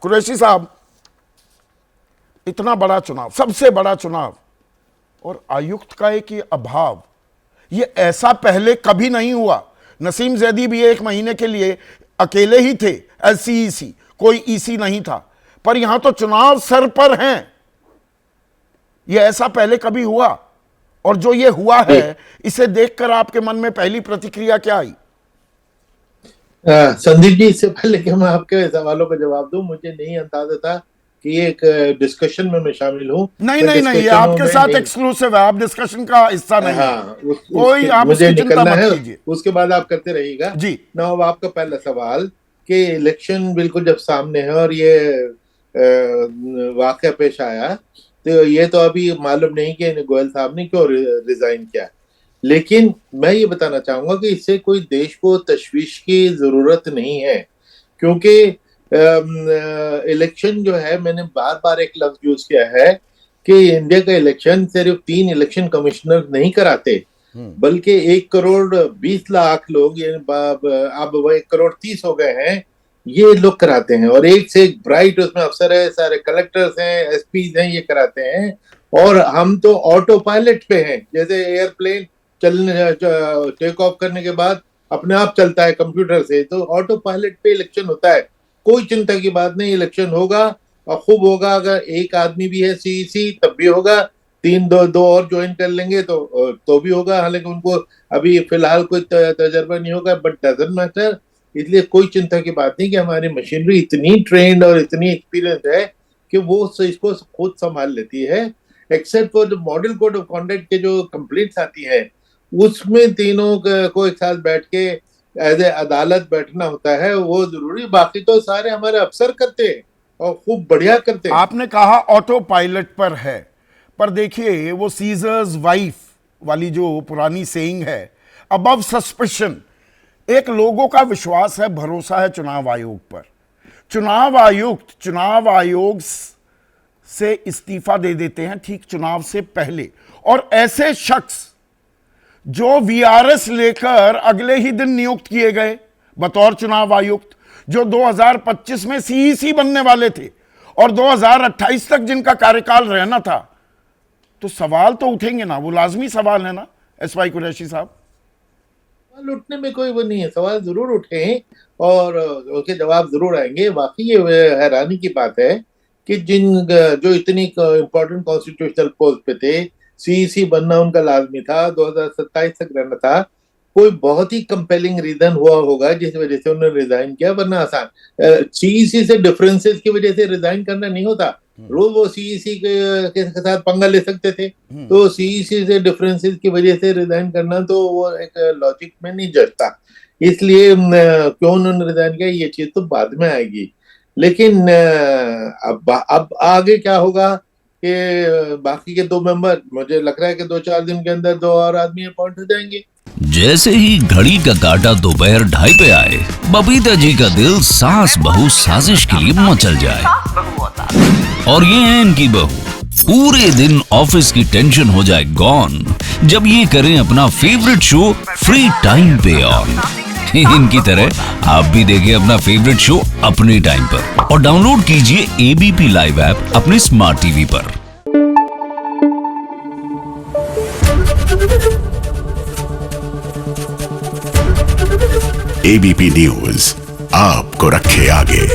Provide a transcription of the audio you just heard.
कुरैशी साहब, इतना बड़ा चुनाव, सबसे बड़ा चुनाव, और आयुक्त का एक ये अभाव, ये ऐसा पहले कभी नहीं हुआ। नसीम जैदी भी 1 महीने के लिए अकेले ही थे एज सीईसी, कोई ईसी नहीं था, पर यहां तो चुनाव सर पर हैं। ये ऐसा पहले कभी हुआ? और जो ये हुआ है, इसे देखकर आपके मन में पहली प्रतिक्रिया क्या आई? संदीप जी, इससे पहले कि मैं आपके सवालों का जवाब दूं, मुझे नहीं अंदाजा था कि ये एक डिस्कशन में मैं शामिल हूं। नहीं, ये आपके साथ एक्सक्लूसिव है, आप डिस्कशन का हिस्सा नहीं है। कोई आप मुझे उसकी चिंता निकलना मत है, कीजिए, उसके बाद आप करते रहिएगा जी। ना। अब आपका पहला सवाल कि इलेक्शन बिल्कुल जब सामने है और ये वाकया पेश आया, तो ये तो अभी मालूम नहीं कि गोयल साहब ने क्यों रिजाइन किया, लेकिन मैं ये बताना चाहूंगा कि इससे कोई देश को तशवीश की जरूरत नहीं है, क्योंकि इलेक्शन जो है, मैंने बार बार एक लफ्ज यूज किया है कि इंडिया का इलेक्शन सिर्फ 3 इलेक्शन कमिश्नर नहीं कराते, बल्कि 1,20,00,000 लोग, अब वो 1,30,00,000 हो गए हैं, ये लोग कराते हैं। और एक से एक ब्राइट उसमें अफसर है, सारे कलेक्टर्स हैं, एसपीज हैं, ये कराते हैं। और हम तो ऑटो पायलट पे हैं, जैसे एयरप्लेन चलने टेक ऑफ करने के बाद अपने आप चलता है कंप्यूटर से, तो ऑटो पायलट पे इलेक्शन होता है। कोई चिंता की बात नहीं, इलेक्शन होगा और खूब होगा। अगर एक आदमी भी है सीईसी तब भी होगा, 2 और ज्वाइन कर लेंगे तो भी होगा। हालांकि उनको अभी फिलहाल कोई तजर्बा नहीं होगा, बट डजंट मैटर। इसलिए कोई चिंता की बात नहीं कि हमारी मशीनरी इतनी ट्रेंड और इतनी एक्सपीरियंस है कि वो इसको खुद संभाल लेती है। Except for the model code of conduct के जो कंप्लेंट्स आती है, उसमें तीनों को एक साथ बैठ के एज ए अदालत बैठना होता है, वो जरूरी। बाकी तो सारे हमारे अफसर करते हैं और खूब बढ़िया करते हैं। आपने कहा ऑटो पायलट पर है, पर देखिए वो सीजर्स वाइफ वाली जो पुरानी सेइंग है, अबव सस्पिशन, एक लोगों का विश्वास है, भरोसा है चुनाव आयोग पर। चुनाव आयुक्त चुनाव आयोग से इस्तीफा दे देते हैं ठीक चुनाव से पहले, और ऐसे शख्स जो वीआरएस लेकर अगले ही दिन नियुक्त किए गए बतौर चुनाव आयुक्त, जो 2025 में सीईसी बनने वाले थे और 2028 तक जिनका कार्यकाल रहना था, तो सवाल तो उठेंगे ना, वो लाजमी सवाल है ना एसवाई कुरैशी साहब? सवाल उठने में कोई वो नहीं है, सवाल जरूर उठे और उसके जवाब जरूर आएंगे। वाकई ये हैरानी की बात है कि जो इतनी इंपॉर्टेंट कॉन्स्टिट्यूशनल पोस्ट पे थे, सीईसी बनना उनका लाजमी था, 2027 तक रहना था, कोई बहुत ही कंपेलिंग रीजन हुआ होगा जिस वजह से उन्होंने रिजाइन किया, वरना आसान सीईसी से डिफरेंसेस की वजह से रिजाइन करना नहीं होता। रोज वो सीईसी के साथ पंगा ले सकते थे, तो सीईसी से डिफरेंसेस की वजह से रिजाइन करना तो वो एक लॉजिक में नहीं जचता। इसलिए क्यों उन्होंने रिजाइन किया, ये चीज तो बाद में आएगी। लेकिन अब आगे क्या होगा कि बाकी के 2 मेंबर, मुझे लग रहा है कि 2-4 दिन के अंदर 2 और आदमी अपॉइंट हो जाएंगे। जैसे ही घड़ी का काटा दोपहर 2:30 पे आए, बबीता जी का दिल सास बहू साजिश के लिए मचल जाए। और ये है इनकी बहू, पूरे दिन ऑफिस की टेंशन हो जाए गॉन जब ये करें अपना फेवरेट शो फ्री टाइम पे ऑन। इनकी तरह आप भी देखिए अपना फेवरेट शो अपने टाइम पर और डाउनलोड कीजिए एबीपी लाइव ऐप अपने स्मार्ट टीवी पर। एबीपी न्यूज आपको रखे आगे।